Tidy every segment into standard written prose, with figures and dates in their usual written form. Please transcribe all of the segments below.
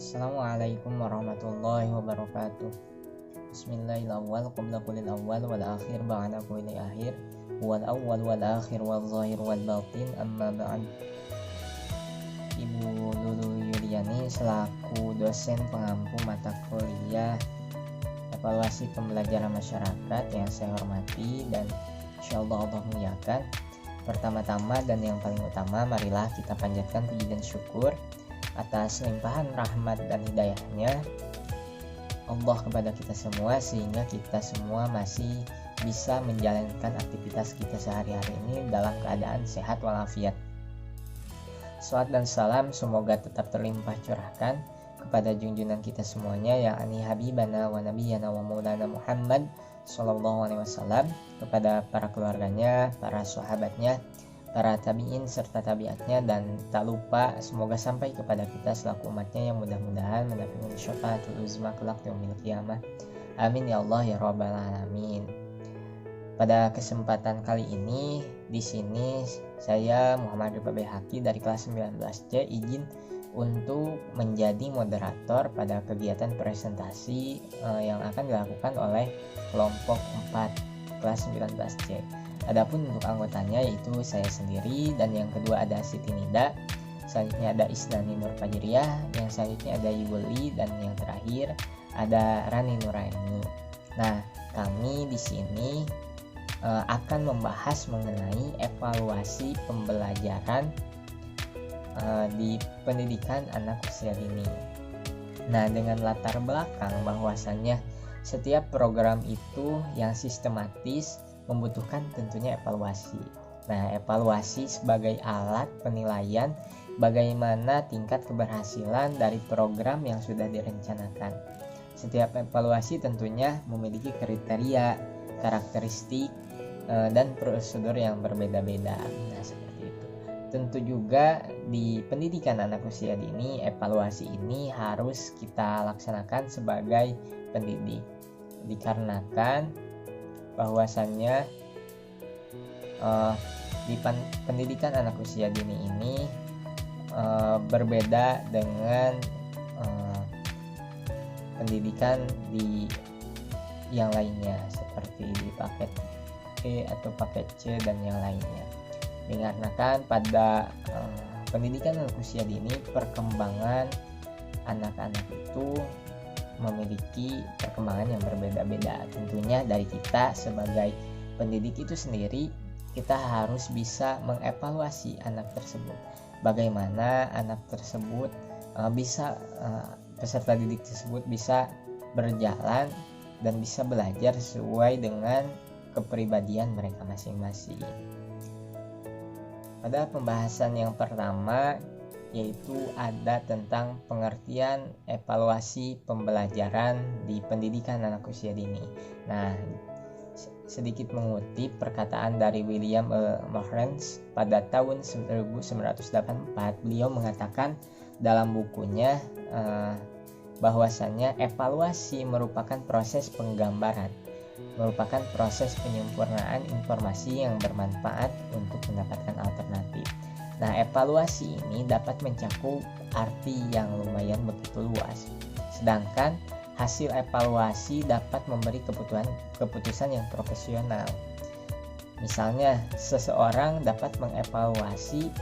Assalamualaikum warahmatullahi wabarakatuh. Bismillahirrahmanirrahim. Qabla kulil awal wal akhir ba'da kulil akhir wal awal wal akhir wal zahir wal batin amma ba'd. Ibu Lulu Yuliani selaku dosen pengampu mata kuliah evaluasi pembelajaran masyarakat yang saya hormati dan insyaallah Allah muliakan. Pertama-tama dan yang paling utama, marilah kita panjatkan puji dan syukur atas limpahan rahmat dan hidayahnya Allah kepada kita semua, sehingga kita semua masih bisa menjalankan aktivitas kita sehari-hari ini dalam keadaan sehat walafiat. Salawat dan salam semoga tetap terlimpah curahkan kepada junjungan kita semuanya, yakni Habibana wa Nabiyana wa Maulana Muhammad Sallallahu Alaihi Wasallam, kepada para keluarganya, para sahabatnya, para tabi'in serta tabi'atnya, dan tak lupa semoga sampai kepada kita selaku umatnya yang mudah-mudahan mendapatkan syafaatul uzma kelak yaumil qiyamah. Amin ya Allah ya rabbal alamin. Pada kesempatan kali ini di sini saya Muhammad Rifa Haki dari kelas 19C izin untuk menjadi moderator pada kegiatan presentasi yang akan dilakukan oleh kelompok 4 kelas 19C. Adapun untuk anggotanya yaitu saya sendiri, dan yang kedua ada Siti Nida, selanjutnya ada Isnani Nur Fajriyah, yang selanjutnya ada Yuli, dan yang terakhir ada Rani Nuraini. Nah, kami di sini akan membahas mengenai evaluasi pembelajaran di pendidikan anak usia dini. Nah, dengan latar belakang bahwasannya setiap program itu yang sistematis membutuhkan tentunya evaluasi. Nah, evaluasi sebagai alat penilaian bagaimana tingkat keberhasilan dari program yang sudah direncanakan. Setiap evaluasi tentunya memiliki kriteria, karakteristik, dan prosedur yang berbeda-beda. Nah, seperti itu. Tentu juga di pendidikan anak usia dini, evaluasi ini harus kita laksanakan sebagai pendidik. Dikarenakan bahwasannya di pendidikan anak usia dini ini berbeda dengan pendidikan di yang lainnya seperti di paket E atau paket C dan yang lainnya. Dikarenakan pada pendidikan anak usia dini, perkembangan anak-anak itu memiliki perkembangan yang berbeda-beda. Tentunya dari kita sebagai pendidik itu sendiri, kita harus bisa mengevaluasi anak tersebut. Bagaimana anak tersebut peserta didik tersebut bisa berjalan dan bisa belajar sesuai dengan kepribadian mereka masing-masing. Pada pembahasan yang pertama yaitu ada tentang pengertian evaluasi pembelajaran di pendidikan anak usia dini. Nah, sedikit mengutip perkataan dari William Mohrens pada tahun 1984, beliau mengatakan dalam bukunya bahwasannya evaluasi merupakan proses penggambaran, merupakan proses penyempurnaan informasi yang bermanfaat untuk mendapatkan alternatif. Nah, evaluasi ini dapat mencakup arti yang lumayan begitu luas. Sedangkan hasil evaluasi dapat memberi keputusan yang profesional. Misalnya, seseorang dapat mengevaluasi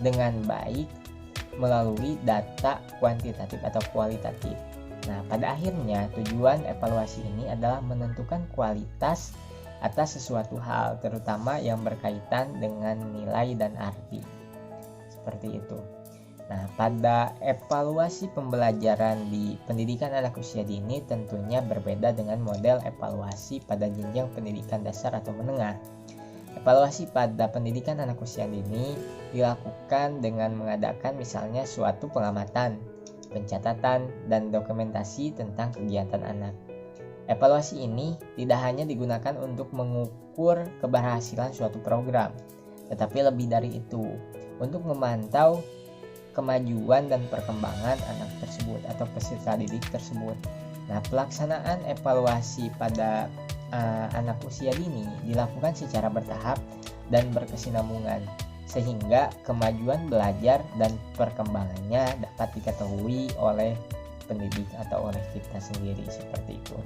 dengan baik melalui data kuantitatif atau kualitatif. Nah, pada akhirnya tujuan evaluasi ini adalah menentukan kualitas atas sesuatu hal, terutama yang berkaitan dengan nilai dan arti. Seperti itu. Nah, pada evaluasi pembelajaran di pendidikan anak usia dini tentunya berbeda dengan model evaluasi pada jenjang pendidikan dasar atau menengah. Evaluasi pada pendidikan anak usia dini dilakukan dengan mengadakan misalnya suatu pengamatan, pencatatan, dan dokumentasi tentang kegiatan anak. Evaluasi ini tidak hanya digunakan untuk mengukur keberhasilan suatu program, tetapi lebih dari itu, untuk memantau kemajuan dan perkembangan anak tersebut atau peserta didik tersebut. Nah, pelaksanaan evaluasi pada anak usia dini dilakukan secara bertahap dan berkesinambungan, sehingga kemajuan belajar dan perkembangannya dapat diketahui oleh pendidik atau oleh kita sendiri, seperti itu.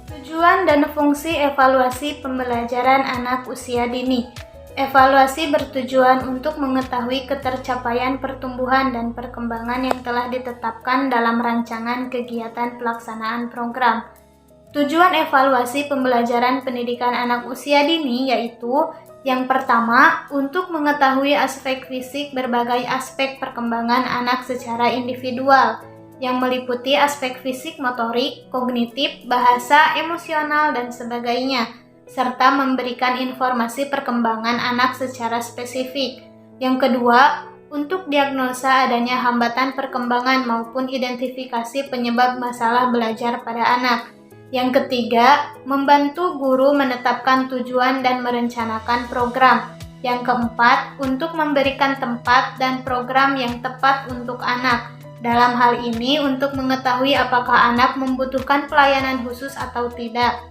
Tujuan dan fungsi evaluasi pembelajaran anak usia dini. Evaluasi bertujuan untuk mengetahui ketercapaian pertumbuhan dan perkembangan yang telah ditetapkan dalam rancangan kegiatan pelaksanaan program. Tujuan evaluasi pembelajaran pendidikan anak usia dini yaitu yang pertama, untuk mengetahui aspek fisik berbagai aspek perkembangan anak secara individual, yang meliputi aspek fisik motorik, kognitif, bahasa, emosional, dan sebagainya, serta memberikan informasi perkembangan anak secara spesifik. Yang kedua, untuk diagnosa adanya hambatan perkembangan maupun identifikasi penyebab masalah belajar pada anak. Yang ketiga, membantu guru menetapkan tujuan dan merencanakan program. Yang keempat, untuk memberikan tempat dan program yang tepat untuk anak. Dalam hal ini, untuk mengetahui apakah anak membutuhkan pelayanan khusus atau tidak.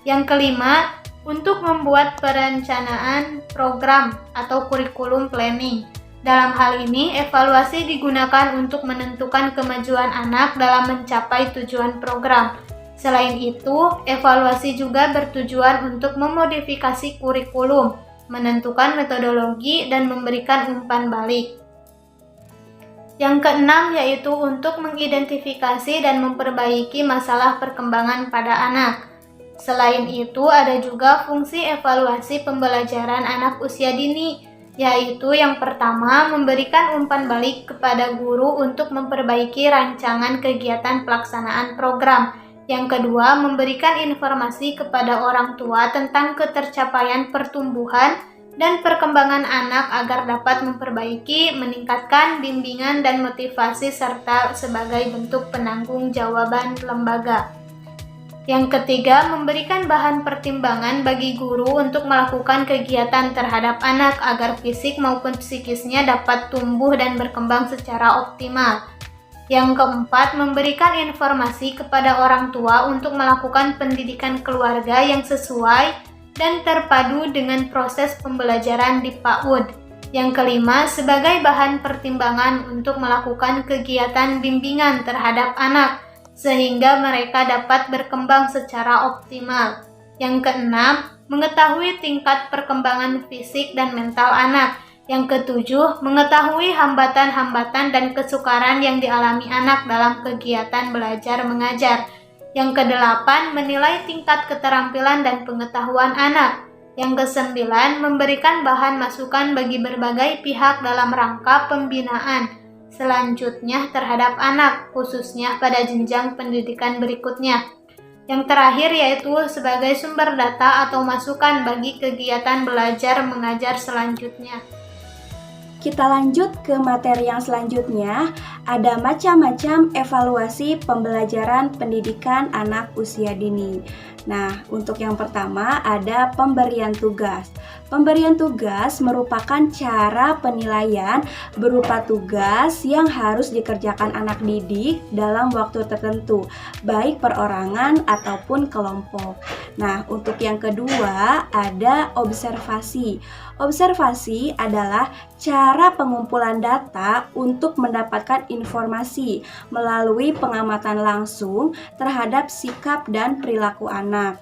Yang kelima, untuk membuat perencanaan program atau kurikulum planning. Dalam hal ini, evaluasi digunakan untuk menentukan kemajuan anak dalam mencapai tujuan program. Selain itu, evaluasi juga bertujuan untuk memodifikasi kurikulum, menentukan metodologi, dan memberikan umpan balik. Yang keenam yaitu untuk mengidentifikasi dan memperbaiki masalah perkembangan pada anak. Selain itu, ada juga fungsi evaluasi pembelajaran anak usia dini, yaitu yang pertama memberikan umpan balik kepada guru untuk memperbaiki rancangan kegiatan pelaksanaan program. Yang kedua, memberikan informasi kepada orang tua tentang ketercapaian pertumbuhan dan perkembangan anak agar dapat memperbaiki, meningkatkan bimbingan dan motivasi serta sebagai bentuk penanggung-jawaban lembaga. Yang ketiga, memberikan bahan pertimbangan bagi guru untuk melakukan kegiatan terhadap anak agar fisik maupun psikisnya dapat tumbuh dan berkembang secara optimal. Yang keempat, memberikan informasi kepada orang tua untuk melakukan pendidikan keluarga yang sesuai dan terpadu dengan proses pembelajaran di PAUD. Yang kelima, sebagai bahan pertimbangan untuk melakukan kegiatan bimbingan terhadap anak, sehingga mereka dapat berkembang secara optimal. Yang keenam, mengetahui tingkat perkembangan fisik dan mental anak. Yang ketujuh, mengetahui hambatan-hambatan dan kesukaran yang dialami anak dalam kegiatan belajar mengajar. Yang kedelapan, menilai tingkat keterampilan dan pengetahuan anak. Yang kesembilan, memberikan bahan masukan bagi berbagai pihak dalam rangka pembinaan selanjutnya terhadap anak, khususnya pada jenjang pendidikan berikutnya. Yang terakhir yaitu sebagai sumber data atau masukan bagi kegiatan belajar mengajar selanjutnya. Kita lanjut ke materi yang selanjutnya, ada macam-macam evaluasi pembelajaran pendidikan anak usia dini. Nah, untuk yang pertama ada pemberian tugas. Pemberian tugas merupakan cara penilaian berupa tugas yang harus dikerjakan anak didik dalam waktu tertentu, baik perorangan ataupun kelompok. Nah, untuk yang kedua ada observasi. Observasi adalah cara pengumpulan data untuk mendapatkan informasi melalui pengamatan langsung terhadap sikap dan perilaku anak.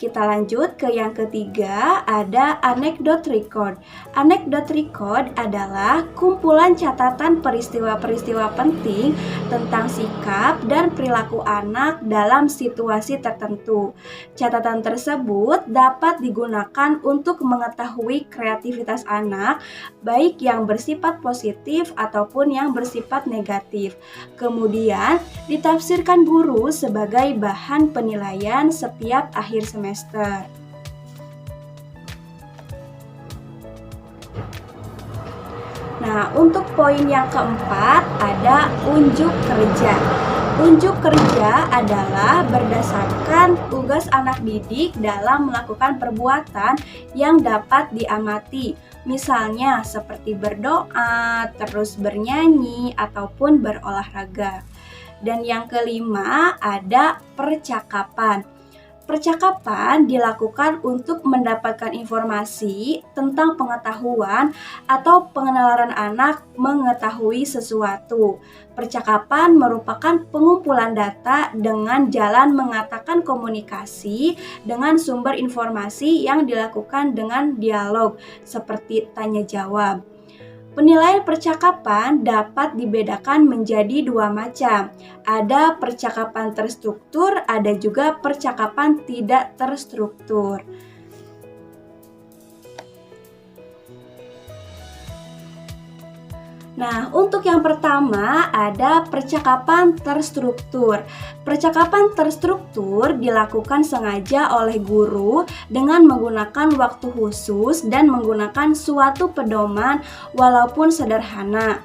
Kita lanjut ke yang ketiga, ada anecdote record. Anecdote record adalah kumpulan catatan peristiwa-peristiwa penting tentang sikap dan perilaku anak dalam situasi tertentu. Catatan tersebut dapat digunakan untuk mengetahui kreativitas anak, baik yang bersifat positif ataupun yang bersifat negatif. Kemudian ditafsirkan guru sebagai bahan penilaian setiap akhir semester. Nah, untuk poin yang keempat ada unjuk kerja. Unjuk kerja adalah berdasarkan tugas anak didik dalam melakukan perbuatan yang dapat diamati. Misalnya seperti berdoa, terus bernyanyi, ataupun berolahraga. Dan yang kelima ada percakapan. Percakapan dilakukan untuk mendapatkan informasi tentang pengetahuan atau pengenalan anak mengetahui sesuatu. Percakapan merupakan pengumpulan data dengan jalan mengatakan komunikasi dengan sumber informasi yang dilakukan dengan dialog, seperti tanya jawab. Penilaian percakapan dapat dibedakan menjadi dua macam. Ada percakapan terstruktur, ada juga percakapan tidak terstruktur. Nah, untuk yang pertama ada percakapan terstruktur. Percakapan terstruktur dilakukan sengaja oleh guru dengan menggunakan waktu khusus dan menggunakan suatu pedoman walaupun sederhana.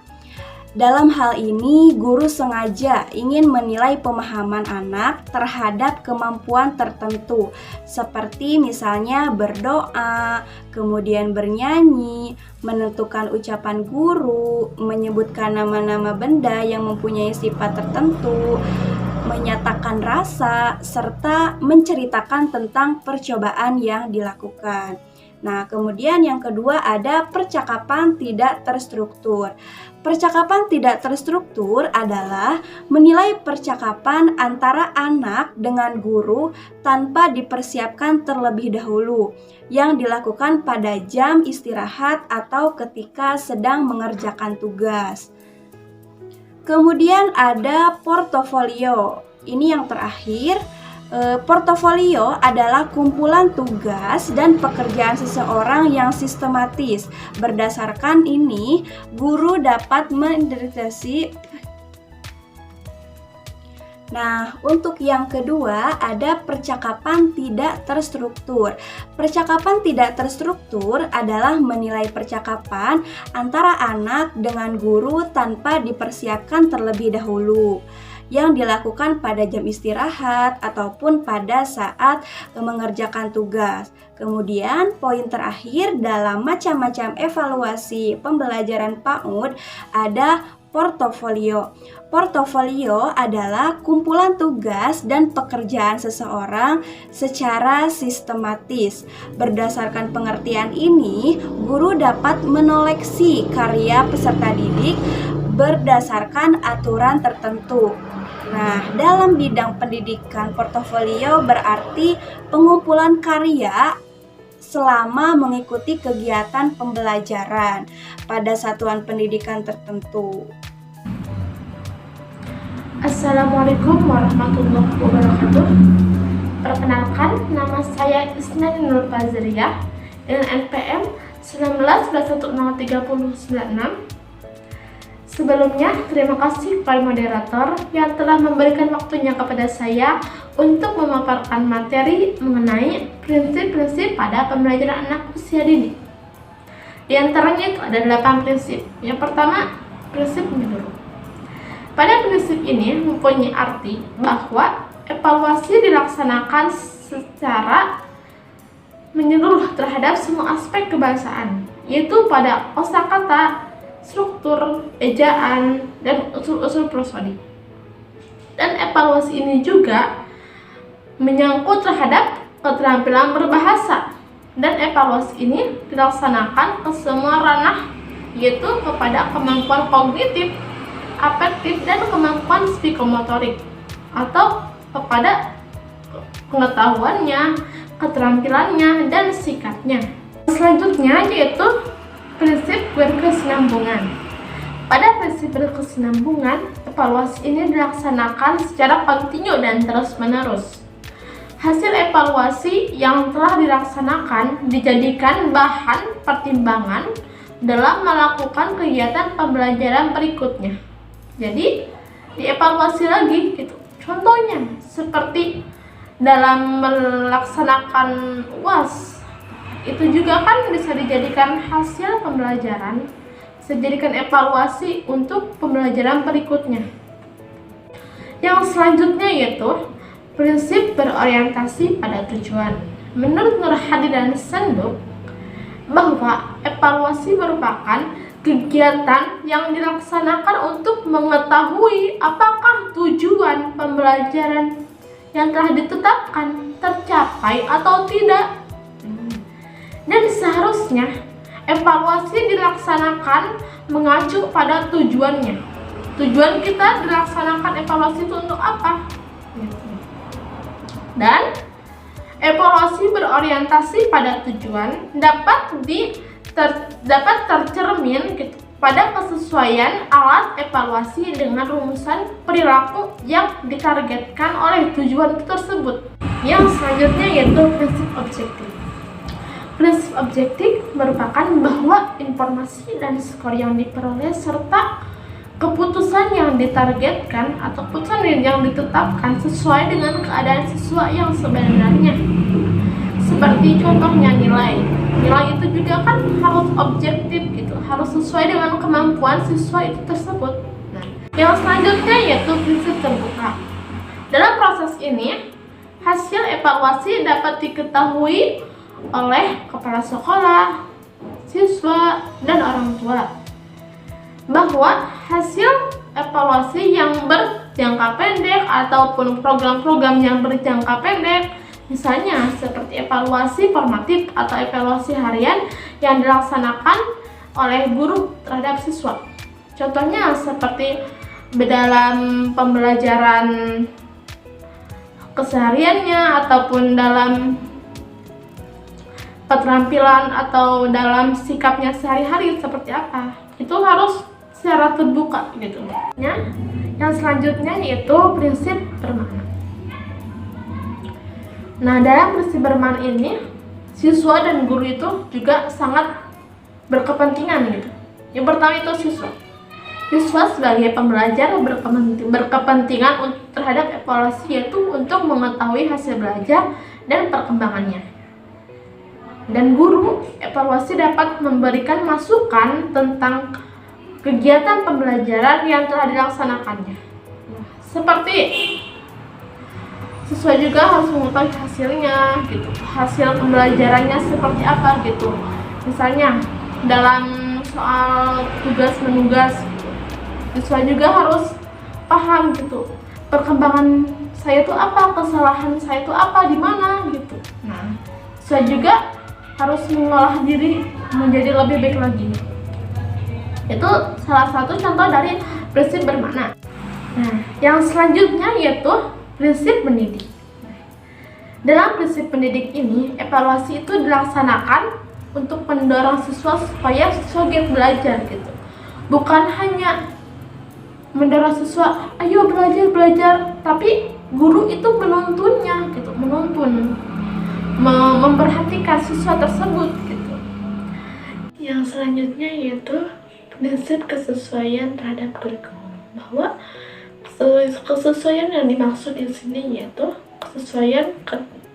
Dalam hal ini, guru sengaja ingin menilai pemahaman anak terhadap kemampuan tertentu, seperti misalnya berdoa, kemudian bernyanyi, menentukan ucapan guru, menyebutkan nama-nama benda yang mempunyai sifat tertentu, menyatakan rasa, serta menceritakan tentang percobaan yang dilakukan. Nah, kemudian yang kedua ada percakapan tidak terstruktur. Percakapan tidak terstruktur adalah menilai percakapan antara anak dengan guru tanpa dipersiapkan terlebih dahulu, yang dilakukan pada jam istirahat atau ketika sedang mengerjakan tugas. Kemudian ada portofolio. Ini yang terakhir. Portofolio adalah kumpulan tugas dan pekerjaan seseorang yang sistematis. Berdasarkan ini, guru dapat mendeteksi. Nah, untuk yang kedua ada percakapan tidak terstruktur. Percakapan tidak terstruktur adalah menilai percakapan antara anak dengan guru tanpa dipersiapkan terlebih dahulu, yang dilakukan pada jam istirahat ataupun pada saat mengerjakan tugas. Kemudian poin terakhir dalam macam-macam evaluasi pembelajaran PAUD ada portofolio. Portofolio adalah kumpulan tugas dan pekerjaan seseorang secara sistematis. Berdasarkan pengertian ini, guru dapat menoleksi karya peserta didik berdasarkan aturan tertentu. Nah, dalam bidang pendidikan, portofolio berarti pengumpulan karya selama mengikuti kegiatan pembelajaran pada satuan pendidikan tertentu. Assalamualaikum warahmatullahi wabarakatuh. Perkenalkan, nama saya Isna Nur Fazriyah dengan NPM 19/1103096. Sebelumnya, terima kasih kepada moderator yang telah memberikan waktunya kepada saya untuk memaparkan materi mengenai prinsip-prinsip pada pembelajaran anak usia dini. Di antaranya itu ada 8 prinsip. Yang pertama, prinsip menyeluruh. Pada prinsip ini mempunyai arti bahwa evaluasi dilaksanakan secara menyeluruh terhadap semua aspek kebahasaan, yaitu pada kosakata, struktur, ejaan, dan usul-usul prosodi. Dan evaluasi ini juga menyangkut terhadap keterampilan berbahasa. Dan evaluasi ini dilaksanakan ke semua ranah, yaitu kepada kemampuan kognitif, afektif, dan kemampuan psikomotorik, atau kepada pengetahuannya, keterampilannya, dan sikapnya. Selanjutnya yaitu prinsip berkesinambungan. Pada prinsip berkesinambungan, evaluasi ini dilaksanakan secara kontinu dan terus-menerus. Hasil evaluasi yang telah dilaksanakan dijadikan bahan pertimbangan dalam melakukan kegiatan pembelajaran berikutnya. Jadi, dievaluasi lagi gitu. Contohnya seperti dalam melaksanakan UAS, itu juga kan bisa dijadikan hasil pembelajaran, bisa dijadikan evaluasi untuk pembelajaran berikutnya. Yang selanjutnya yaitu prinsip berorientasi pada tujuan. Menurut Nur Hadi dan Senduk, bahwa evaluasi merupakan kegiatan yang dilaksanakan untuk mengetahui apakah tujuan pembelajaran yang telah ditetapkan tercapai atau tidak. Dan seharusnya evaluasi dilaksanakan mengacu pada tujuannya. Tujuan kita dilaksanakan evaluasi itu untuk apa? Dan evaluasi berorientasi pada tujuan dapat tercermin gitu, pada kesesuaian alat evaluasi dengan rumusan perilaku yang ditargetkan oleh tujuan tersebut. Yang selanjutnya yaitu prinsip objektif. Prinsip objektif merupakan bahwa informasi dan skor yang diperoleh serta keputusan yang ditargetkan atau keputusan yang ditetapkan sesuai dengan keadaan siswa yang sebenarnya. Seperti contohnya nilai. Nilai itu juga kan harus objektif gitu, harus sesuai dengan kemampuan siswa itu tersebut. Nah, yang selanjutnya yaitu prinsip terbuka. Dalam proses ini, hasil evaluasi dapat diketahui oleh kepala sekolah, siswa, dan orang tua. Bahwa hasil evaluasi yang berjangka pendek ataupun program-program yang berjangka pendek, misalnya seperti evaluasi formatif atau evaluasi harian yang dilaksanakan oleh guru terhadap siswa. Contohnya seperti dalam pembelajaran kesehariannya ataupun dalam keterampilan atau dalam sikapnya sehari-hari seperti apa. Itu harus secara terbuka gitu. Yang selanjutnya yaitu prinsip bermakna. Nah, dalam prinsip bermakna ini siswa dan guru itu juga sangat berkepentingan gitu. Yang pertama itu siswa. Siswa sebagai pembelajar berkepentingan terhadap evaluasi yaitu untuk mengetahui hasil belajar dan perkembangannya. Dan guru evaluasi dapat memberikan masukan tentang kegiatan pembelajaran yang telah dilaksanakannya. Seperti siswa juga harus mengetahui hasilnya gitu, hasil pembelajarannya seperti apa gitu. Misalnya dalam soal tugas menugas, siswa juga harus paham gitu, perkembangan saya itu apa, kesalahan saya itu apa, di mana gitu. Nah, siswa juga harus mengolah diri menjadi lebih baik lagi. Itu salah satu contoh dari prinsip bermakna. Nah, yang selanjutnya yaitu prinsip mendidik. Dalam prinsip pendidik ini, evaluasi itu dilaksanakan untuk mendorong siswa supaya siswa giat belajar gitu. Bukan hanya mendorong siswa, ayo belajar, tapi guru itu menuntunnya gitu, memperhatikan siswa tersebut gitu. Yang selanjutnya yaitu prinsip kesesuaian terhadap kurikulum. Bahwa kesesuaian yang dimaksud di sini yaitu kesesuaian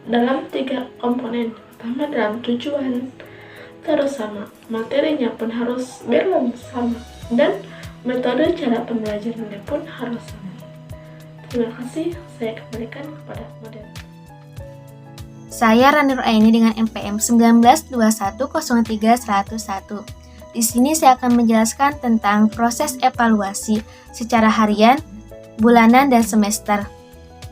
dalam 3 komponen. Pertama dalam tujuan, terus sama, materinya pun harus sama, dan metode cara pembelajarannya pun harus sama. Terima kasih, saya kembalikan kepada moderator. Saya Rani Nuraini dengan NPM 1921030101. Di sini saya akan menjelaskan tentang proses evaluasi secara harian, bulanan, dan semester.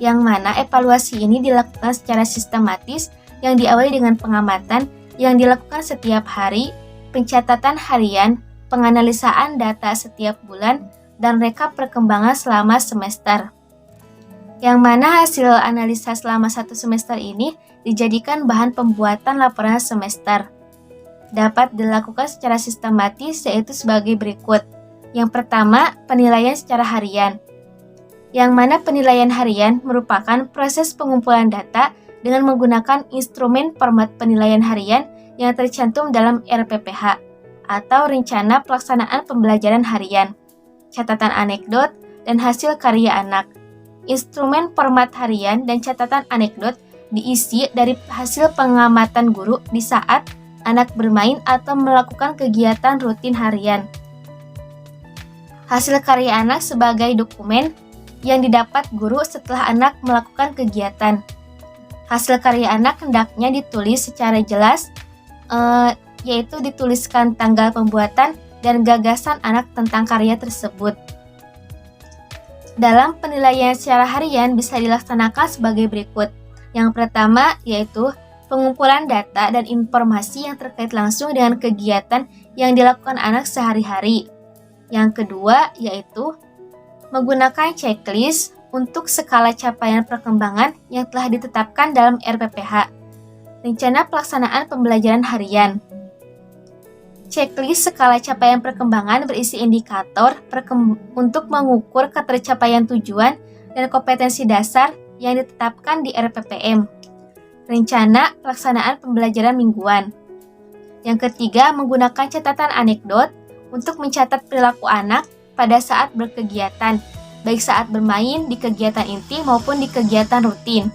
Yang mana evaluasi ini dilakukan secara sistematis yang diawali dengan pengamatan yang dilakukan setiap hari, pencatatan harian, penganalisaan data setiap bulan, dan rekap perkembangan selama semester. Yang mana hasil analisa selama 1 semester ini dijadikan bahan pembuatan laporan semester. Dapat dilakukan secara sistematis yaitu sebagai berikut. Yang pertama, penilaian secara harian. Yang mana penilaian harian merupakan proses pengumpulan data dengan menggunakan instrumen format penilaian harian yang tercantum dalam RPPH atau Rencana Pelaksanaan Pembelajaran Harian, catatan anekdot, dan hasil karya anak. Instrumen format harian dan catatan anekdot diisi dari hasil pengamatan guru di saat anak bermain atau melakukan kegiatan rutin harian. Hasil karya anak sebagai dokumen yang didapat guru setelah anak melakukan kegiatan. Hasil karya anak hendaknya ditulis secara jelas, yaitu dituliskan tanggal pembuatan dan gagasan anak tentang karya tersebut. Dalam penilaian secara harian bisa dilaksanakan sebagai berikut. Yang pertama yaitu pengumpulan data dan informasi yang terkait langsung dengan kegiatan yang dilakukan anak sehari-hari. Yang kedua yaitu menggunakan checklist untuk skala capaian perkembangan yang telah ditetapkan dalam RPPH. Rencana pelaksanaan pembelajaran harian. Checklist skala capaian perkembangan berisi indikator untuk mengukur ketercapaian tujuan dan kompetensi dasar yang ditetapkan di RPPM. Rencana pelaksanaan pembelajaran mingguan. Yang ketiga, menggunakan catatan anekdot untuk mencatat perilaku anak pada saat berkegiatan, baik saat bermain di kegiatan inti maupun di kegiatan rutin.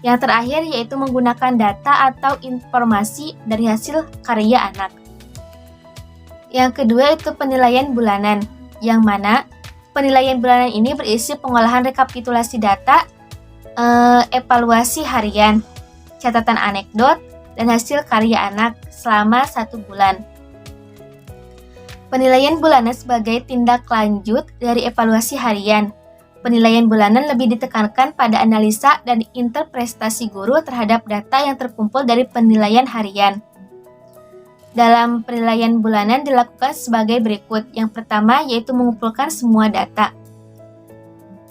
Yang terakhir yaitu menggunakan data atau informasi dari hasil karya anak. Yang kedua itu penilaian bulanan, yang mana penilaian bulanan ini berisi pengolahan rekapitulasi data, evaluasi harian, catatan anekdot, dan hasil karya anak selama 1 bulan. Penilaian bulanan sebagai tindak lanjut dari evaluasi harian. Penilaian bulanan lebih ditekankan pada analisa dan interpretasi guru terhadap data yang terkumpul dari penilaian harian. Dalam penilaian bulanan dilakukan sebagai berikut. Yang pertama yaitu mengumpulkan semua data.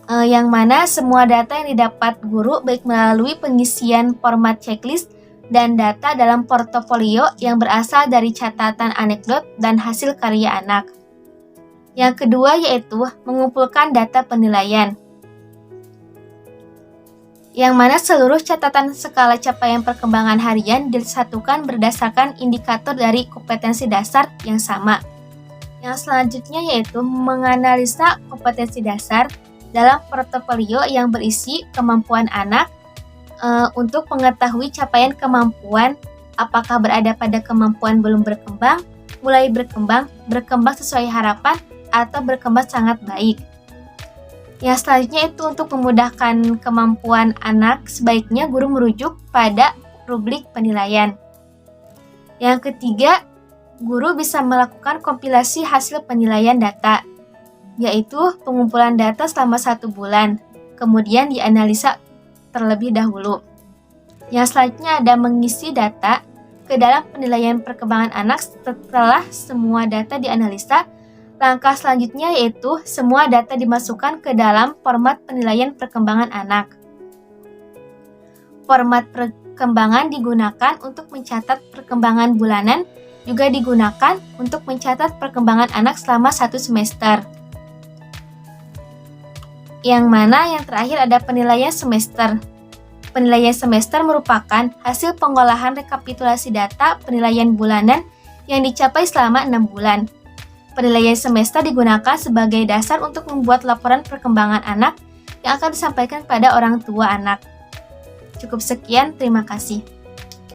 Yang mana semua data yang didapat guru baik melalui pengisian format checklist dan data dalam portofolio yang berasal dari catatan anekdot dan hasil karya anak. Yang kedua yaitu mengumpulkan data penilaian, yang mana seluruh catatan skala capaian perkembangan harian disatukan berdasarkan indikator dari kompetensi dasar yang sama. Yang selanjutnya yaitu menganalisa kompetensi dasar dalam portofolio yang berisi kemampuan anak untuk mengetahui capaian kemampuan, apakah berada pada kemampuan belum berkembang, mulai berkembang, berkembang sesuai harapan, atau berkembang sangat baik. Yang selanjutnya itu untuk memudahkan kemampuan anak, sebaiknya guru merujuk pada rubrik penilaian. Yang ketiga, guru bisa melakukan kompilasi hasil penilaian data, yaitu pengumpulan data selama 1 bulan, kemudian dianalisa terlebih dahulu. Yang selanjutnya ada mengisi data ke dalam penilaian perkembangan anak setelah semua data dianalisa. Langkah selanjutnya yaitu semua data dimasukkan ke dalam format penilaian perkembangan anak. Format perkembangan digunakan untuk mencatat perkembangan bulanan, juga digunakan untuk mencatat perkembangan anak selama 1 semester. Yang mana yang terakhir ada penilaian semester. Penilaian semester merupakan hasil pengolahan rekapitulasi data penilaian bulanan yang dicapai selama 6 bulan. Penilaian semester digunakan sebagai dasar untuk membuat laporan perkembangan anak yang akan disampaikan pada orang tua anak. Cukup sekian, terima kasih.